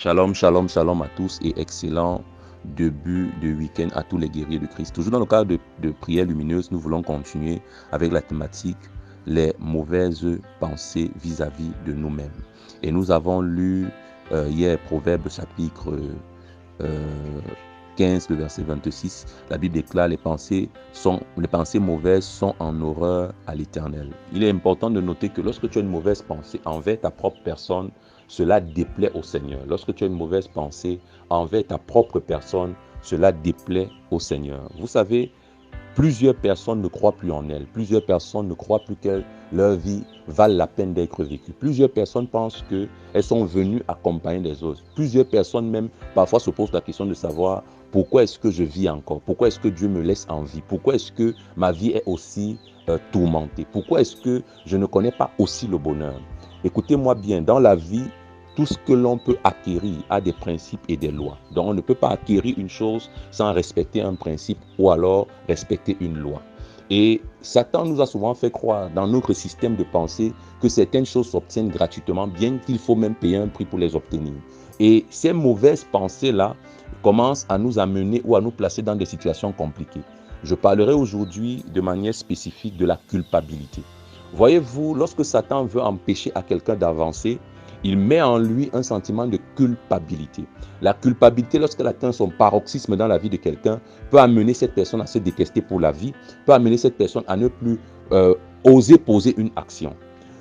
Shalom, shalom, shalom à tous et excellent début de week-end à tous les guerriers de Christ. Toujours dans le cadre de prière lumineuse, nous voulons continuer avec la thématique les mauvaises pensées vis-à-vis de nous-mêmes. Et nous avons lu hier Proverbe chapitre 15, le verset 26. La Bible déclare les pensées mauvaises sont en horreur à l'Éternel. Il est important de noter que lorsque tu as une mauvaise pensée envers ta propre personne, cela déplaît au Seigneur. Lorsque tu as une mauvaise pensée envers ta propre personne, cela déplaît au Seigneur. Vous savez, plusieurs personnes ne croient plus en elles. Plusieurs personnes ne croient plus que leur vie valent la peine d'être vécue. Plusieurs personnes pensent qu'elles sont venues accompagner les autres. Plusieurs personnes même parfois se posent la question de savoir pourquoi est-ce que je vis encore? Pourquoi est-ce que Dieu me laisse en vie? Pourquoi est-ce que ma vie est aussi tourmentée? Pourquoi est-ce que je ne connais pas aussi le bonheur? Écoutez-moi bien, dans la vie, tout ce que l'on peut acquérir a des principes et des lois. Donc on ne peut pas acquérir une chose sans respecter un principe ou alors respecter une loi. Et Satan nous a souvent fait croire dans notre système de pensée que certaines choses s'obtiennent gratuitement, bien qu'il faut même payer un prix pour les obtenir. Et ces mauvaises pensées-là commencent à nous amener ou à nous placer dans des situations compliquées. Je parlerai aujourd'hui de manière spécifique de la culpabilité. Voyez-vous, lorsque Satan veut empêcher à quelqu'un d'avancer, il met en lui un sentiment de culpabilité. La culpabilité, lorsqu'elle atteint son paroxysme dans la vie de quelqu'un, peut amener cette personne à se détester pour la vie, peut amener cette personne à ne plus oser poser une action.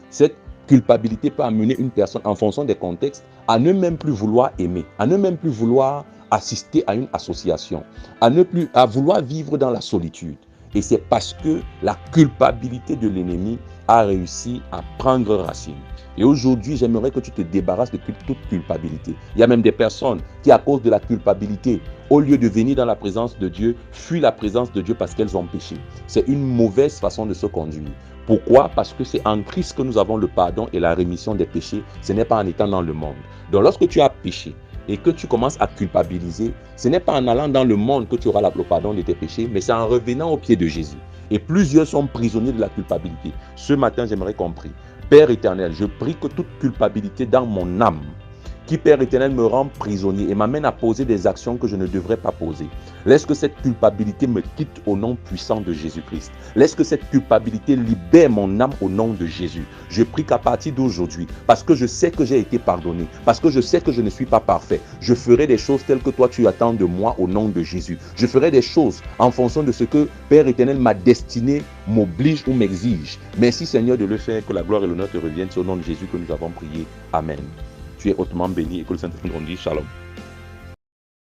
Cette culpabilité peut amener une personne, en fonction des contextes, à ne même plus vouloir aimer, à ne même plus vouloir assister à une association, à vouloir vivre dans la solitude. Et c'est parce que la culpabilité de l'ennemi a réussi à prendre racine. Et aujourd'hui, j'aimerais que tu te débarrasses de toute culpabilité. Il y a même des personnes qui, à cause de la culpabilité, au lieu de venir dans la présence de Dieu, fuient la présence de Dieu parce qu'elles ont péché. C'est une mauvaise façon de se conduire. Pourquoi? Parce que c'est en Christ que nous avons le pardon et la rémission des péchés. Ce n'est pas en étant dans le monde. Donc lorsque tu as péché et que tu commences à culpabiliser, ce n'est pas en allant dans le monde que tu auras le pardon de tes péchés, mais c'est en revenant au pied de Jésus. Et plusieurs sont prisonniers de la culpabilité. Ce matin, j'aimerais qu'on prie. Père éternel, je prie que toute culpabilité dans mon âme, qui, Père éternel, me rend prisonnier et m'amène à poser des actions que je ne devrais pas poser. Laisse que cette culpabilité me quitte au nom puissant de Jésus-Christ. Laisse que cette culpabilité libère mon âme au nom de Jésus. Je prie qu'à partir d'aujourd'hui, parce que je sais que j'ai été pardonné, parce que je sais que je ne suis pas parfait, je ferai des choses telles que toi tu attends de moi au nom de Jésus. Je ferai des choses en fonction de ce que, Père éternel, ma destinée m'oblige ou m'exige. Merci Seigneur de le faire, que la gloire et l'honneur te reviennent. C'est au nom de Jésus que nous avons prié. Amen. Tu es hautement béni et que le Saint-Esprit nous dise shalom.